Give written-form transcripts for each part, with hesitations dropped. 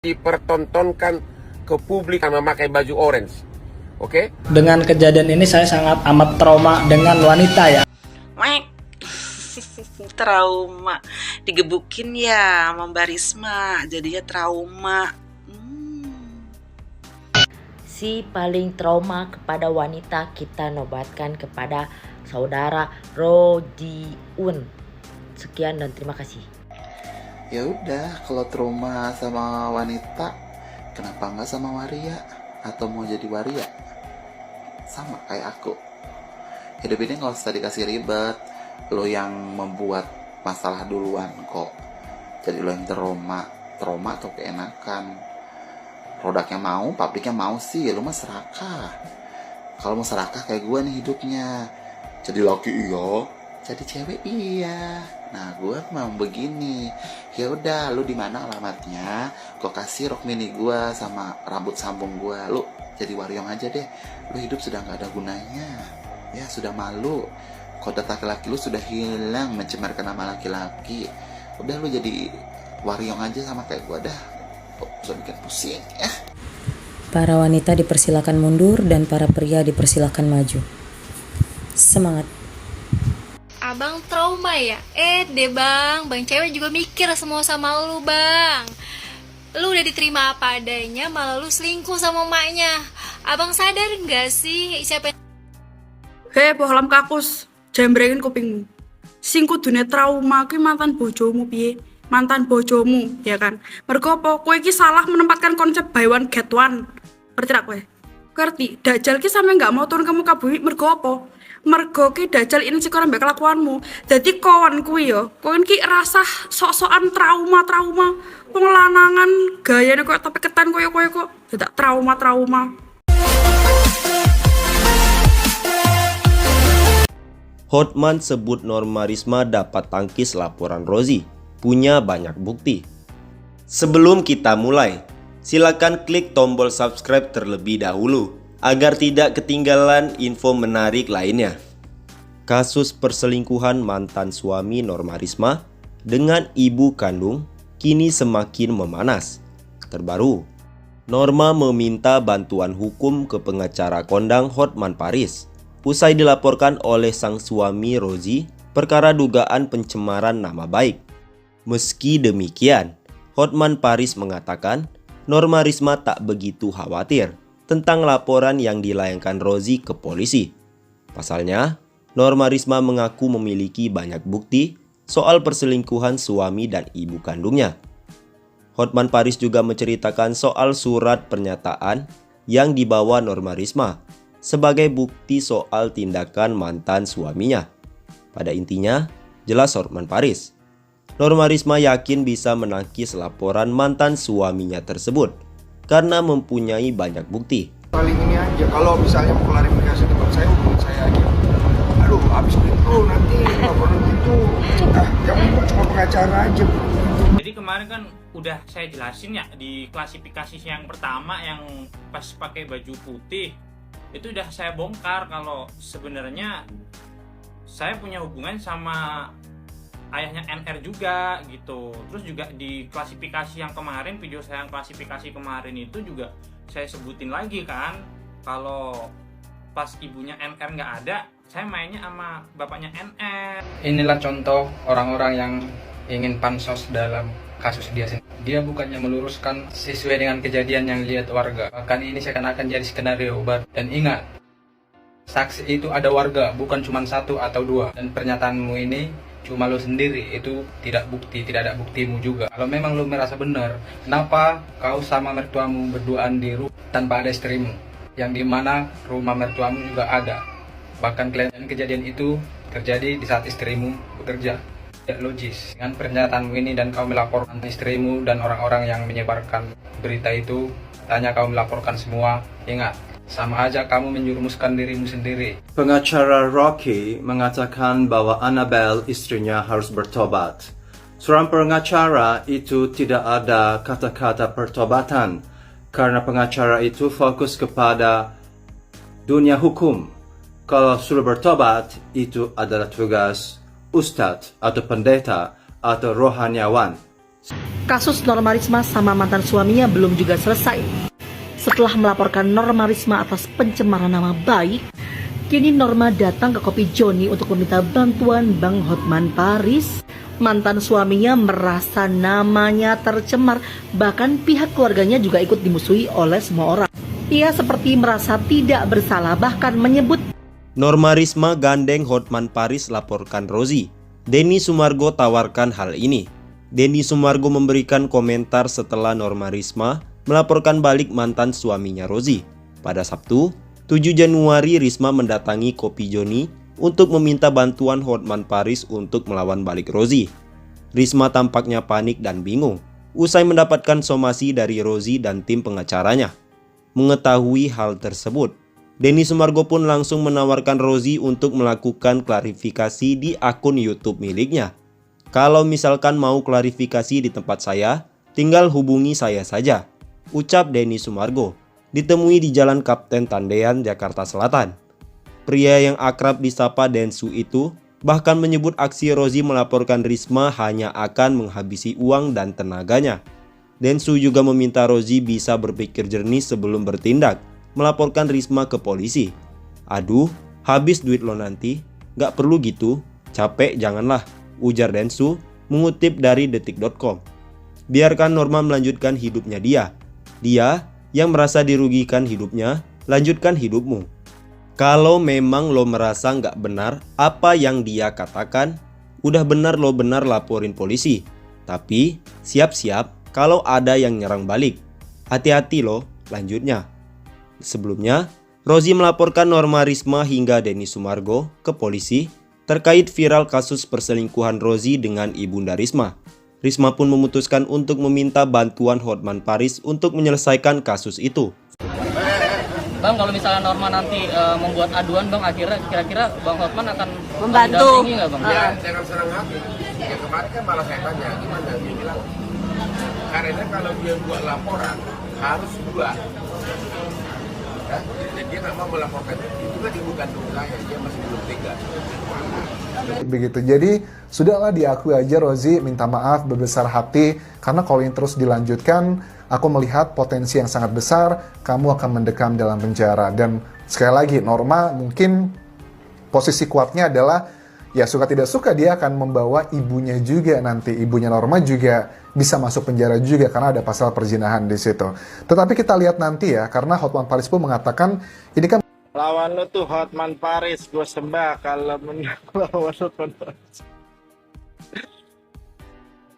dipertontonkan ke publik memakai baju orange. Oke? Dengan kejadian ini saya sangat amat trauma dengan wanita ya. Trauma. Digebukin ya sama Mbak Risma, jadinya trauma. Si paling trauma kepada wanita kita nobatkan kepada saudara Rodiun. Sekian dan terima kasih. Ya udah, kalau trauma sama wanita, kenapa nggak sama waria? Atau mau jadi waria? Sama kayak aku. Hidup ini nggak usah dikasih ribet. Lo yang membuat masalah duluan kok. Jadi lo yang trauma atau keenakan. Produknya mau, pabriknya mau sih, ya lo mah serakah. Kalau mau serakah kayak gue nih hidupnya. Jadi laki iya, jadi cewek iya. Nah, gue mau begini. Ya udah, lu di mana alamatnya? Gue kasih rok mini gue sama rambut sambung gue. Lu jadi wariong aja deh. Lu hidup sudah nggak ada gunanya. Ya sudah malu. Kodrat laki-laki lu sudah hilang, mencemarkan nama laki-laki. Udah lu jadi wariong aja sama kayak gue dah. Usah bikin pusing ya. Para wanita dipersilakan mundur dan para pria dipersilakan maju. Semangat. Abang trauma ya? Deh bang cewek juga mikir semua sama lu bang. Lu udah diterima apa adanya, malah lu selingkuh sama emaknya. Abang sadar gak sih siapa? Hei bohlam kakus, jembrengin kupingmu. Sing kudune trauma kuwi mantan bojomu piye? Mantan bojomu, ya kan? Mergo apa? Kowe iki salah menempatkan konsep buy one get one. Ngerti ra kowe? Ngerti? Dajal ki sampe gak mau turun ke muka bumi mergo apa? Mergo ki Dajal ini sik ora mbek kelakuanmu. Dadi kawan kuwi ya, kowe ki rasah sok-sokan trauma. Wong lanangan gayane koyo tapi ketan koyo kok dadak trauma. Hotman sebut Norma Risma dapat tangkis laporan Rozi, punya banyak bukti. Sebelum kita mulai, silakan klik tombol subscribe terlebih dahulu agar tidak ketinggalan info menarik lainnya. Kasus perselingkuhan mantan suami Norma Risma dengan ibu kandung kini semakin memanas. Terbaru, Norma meminta bantuan hukum ke pengacara kondang Hotman Paris usai dilaporkan oleh sang suami Rozi perkara dugaan pencemaran nama baik. Meski demikian, Hotman Paris mengatakan Norma Risma tak begitu khawatir tentang laporan yang dilayangkan Rozi ke polisi. Pasalnya, Norma Risma mengaku memiliki banyak bukti soal perselingkuhan suami dan ibu kandungnya. Hotman Paris juga menceritakan soal surat pernyataan yang dibawa Norma Risma sebagai bukti soal tindakan mantan suaminya. Pada intinya, jelas Hotman Paris, Norma Risma yakin bisa menangkis laporan mantan suaminya tersebut karena mempunyai banyak bukti. Paling ini aja, kalau misalnya mau klarifikasi tempat saya, hubungi saya aja. Aduh, habis itu nanti laporan itu, yang cuma pengacara aja. Jadi kemarin kan udah saya jelasin ya di klasifikasi yang pertama yang pas pakai baju putih, itu udah saya bongkar kalau sebenarnya saya punya hubungan sama ayahnya NR juga gitu. Terus juga di klasifikasi yang kemarin, video saya yang klasifikasi kemarin itu juga saya sebutin lagi kan, kalau pas ibunya NR nggak ada, saya mainnya sama bapaknya NR. Inilah contoh orang-orang yang ingin pansos dalam kasus dia sendiri. Dia bukannya meluruskan sesuai dengan kejadian yang lihat warga. Bahkan ini seakan-akan jadi skenario baru. Dan ingat, saksi itu ada warga, bukan cuma satu atau dua. Dan pernyataanmu ini cuma lo sendiri, itu tidak ada buktimu juga. Kalau memang lo merasa benar, kenapa kau sama mertuamu berduaan di rumah tanpa ada istrimu? Yang dimana rumah mertuamu juga ada. Bahkan kejadian itu terjadi di saat istrimu bekerja. Tidak logis. Dengan pernyataanmu ini dan kau melaporkan istrimu dan orang-orang yang menyebarkan berita itu, tanya kau melaporkan semua, ingat, sama aja kamu menjerumuskan dirimu sendiri. Pengacara Rocky mengatakan bahwa Annabelle istrinya harus bertobat. Seorang pengacara itu tidak ada kata-kata pertobatan karena pengacara itu fokus kepada dunia hukum. Kalau sudah bertobat, itu adalah tugas ustadz atau pendeta atau rohaniawan. Kasus Norma Risma sama mantan suaminya belum juga selesai. Setelah melaporkan Norma Risma atas pencemaran nama baik, kini Norma datang ke Kopi Joni untuk meminta bantuan Bang Hotman Paris. Mantan suaminya merasa namanya tercemar, bahkan pihak keluarganya juga ikut dimusuhi oleh semua orang. Ia seperti merasa tidak bersalah, bahkan menyebut Norma Risma gandeng Hotman Paris laporkan Rozi. Denny Sumargo tawarkan hal ini. Denny Sumargo memberikan komentar setelah Norma Risma melaporkan balik mantan suaminya Rozi. Pada Sabtu, 7 Januari Risma mendatangi Kopi Joni untuk meminta bantuan Hotman Paris untuk melawan balik Rozi. Risma tampaknya panik dan bingung usai mendapatkan somasi dari Rozi dan tim pengacaranya. Mengetahui hal tersebut, Denny Sumargo pun langsung menawarkan Rozi untuk melakukan klarifikasi di akun YouTube miliknya. Kalau misalkan mau klarifikasi di tempat saya, tinggal hubungi saya saja, ucap Denny Sumargo, ditemui di Jalan Kapten Tandean, Jakarta Selatan. Pria yang akrab disapa Densu itu bahkan menyebut aksi Rozi melaporkan Risma hanya akan menghabisi uang dan tenaganya. Densu juga meminta Rozi bisa berpikir jernih sebelum bertindak, melaporkan Risma ke polisi. Aduh, habis duit lo nanti, gak perlu gitu, capek janganlah, ujar Densu mengutip dari detik.com. Biarkan Norma melanjutkan hidupnya dia yang merasa dirugikan hidupnya, lanjutkan hidupmu. Kalau memang lo merasa nggak benar apa yang dia katakan, udah benar lo benar laporin polisi. Tapi siap-siap kalau ada yang nyerang balik. Hati-hati lo, lanjutnya. Sebelumnya, Rozi melaporkan Norma Risma hingga Denny Sumargo ke polisi terkait viral kasus perselingkuhan Rozi dengan ibunda Risma. Risma pun memutuskan untuk meminta bantuan Hotman Paris untuk menyelesaikan kasus itu. Bang, kalau misalnya Norma nanti membuat aduan, Bang, akhirnya kira-kira Bang Hotman akan membantu nggak, Bang? Ya, jangan senang hati. Ya kemarin kan malah saya tanya, gimana? Dia bilang, karena kalau dia buat laporan, harus 2. Ya, jadi dia nggak mau melaporkan. Itu kan bukan saya, dia masih belum tega. Begitu, jadi sudahlah diakui aja Rozi, minta maaf, berbesar hati. Karena kalau ini terus dilanjutkan, aku melihat potensi yang sangat besar, kamu akan mendekam dalam penjara. Dan sekali lagi, Norma mungkin posisi kuatnya adalah, ya suka tidak suka dia akan membawa ibunya juga nanti. Ibunya Norma juga bisa masuk penjara juga karena ada pasal perzinahan di situ. Tetapi kita lihat nanti ya, karena Hotman Paris pun mengatakan, ini kan lawan lu tuh Hotman Paris, gue sembah kalau menang lawan Hotman Paris.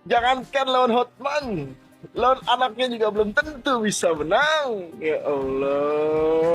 Jangankan lawan Hotman, lawan anaknya juga belum tentu bisa menang. Ya Allah.